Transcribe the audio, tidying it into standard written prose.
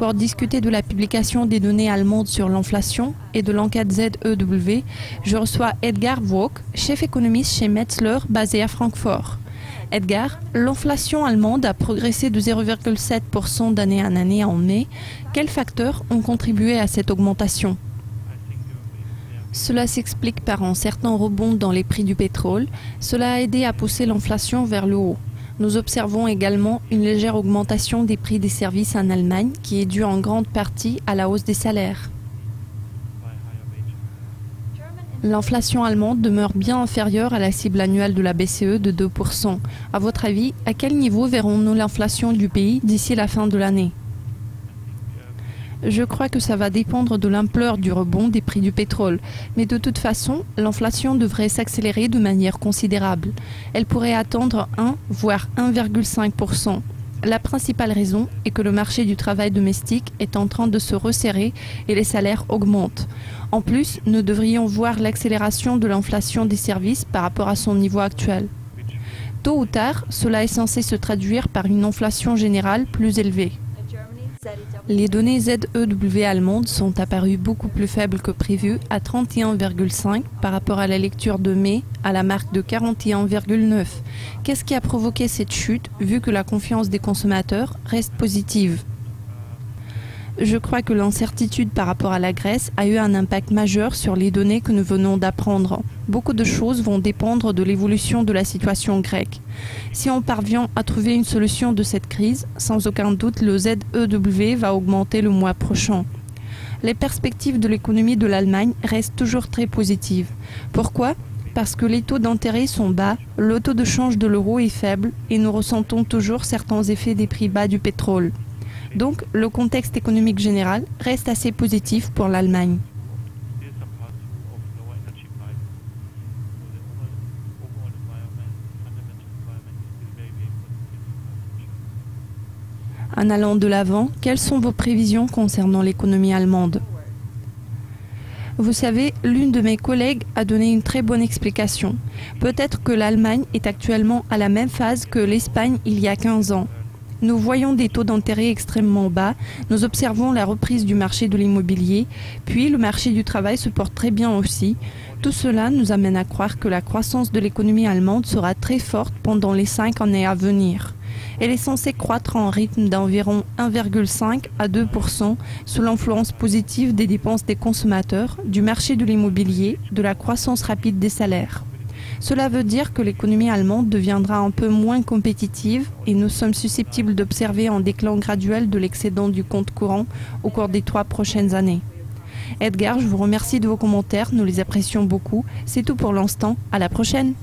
Pour discuter de la publication des données allemandes sur l'inflation et de l'enquête ZEW, je reçois Edgar Wouk, chef économiste chez Metzler, basé à Francfort. Edgar, l'inflation allemande a progressé de 0,7% d'année en année en mai. Quels facteurs ont contribué à cette augmentation ? Cela s'explique par un certain rebond dans les prix du pétrole. Cela a aidé à pousser l'inflation vers le haut. Nous observons également une légère augmentation des prix des services en Allemagne qui est due en grande partie à la hausse des salaires. L'inflation allemande demeure bien inférieure à la cible annuelle de la BCE de 2%. À votre avis, à quel niveau verrons-nous l'inflation du pays d'ici la fin de l'année ? Je crois que ça va dépendre de l'ampleur du rebond des prix du pétrole. Mais de toute façon, l'inflation devrait s'accélérer de manière considérable. Elle pourrait atteindre 1, voire 1,5%. La principale raison est que le marché du travail domestique est en train de se resserrer et les salaires augmentent. En plus, nous devrions voir l'accélération de l'inflation des services par rapport à son niveau actuel. Tôt ou tard, cela est censé se traduire par une inflation générale plus élevée. Les données ZEW allemandes sont apparues beaucoup plus faibles que prévu à 31,5 par rapport à la lecture de mai à la marque de 41,9. Qu'est-ce qui a provoqué cette chute vu que la confiance des consommateurs reste positive ? Je crois que l'incertitude par rapport à la Grèce a eu un impact majeur sur les données que nous venons d'apprendre. Beaucoup de choses vont dépendre de l'évolution de la situation grecque. Si on parvient à trouver une solution de cette crise, sans aucun doute le ZEW va augmenter le mois prochain. Les perspectives de l'économie de l'Allemagne restent toujours très positives. Pourquoi ? Parce que les taux d'intérêt sont bas, le taux de change de l'euro est faible et nous ressentons toujours certains effets des prix bas du pétrole. Donc, le contexte économique général reste assez positif pour l'Allemagne. En allant de l'avant, quelles sont vos prévisions concernant l'économie allemande ? Vous savez, l'une de mes collègues a donné une très bonne explication. Peut-être que l'Allemagne est actuellement à la même phase que l'Espagne il y a 15 ans. Nous voyons des taux d'intérêt extrêmement bas, nous observons la reprise du marché de l'immobilier, puis le marché du travail se porte très bien aussi. Tout cela nous amène à croire que la croissance de l'économie allemande sera très forte pendant les 5 années à venir. Elle est censée croître en rythme d'environ 1,5 à 2% sous l'influence positive des dépenses des consommateurs, du marché de l'immobilier, de la croissance rapide des salaires. Cela veut dire que l'économie allemande deviendra un peu moins compétitive et nous sommes susceptibles d'observer un déclin graduel de l'excédent du compte courant au cours des 3 prochaines années. Edgar, je vous remercie de vos commentaires, nous les apprécions beaucoup. C'est tout pour l'instant, à la prochaine!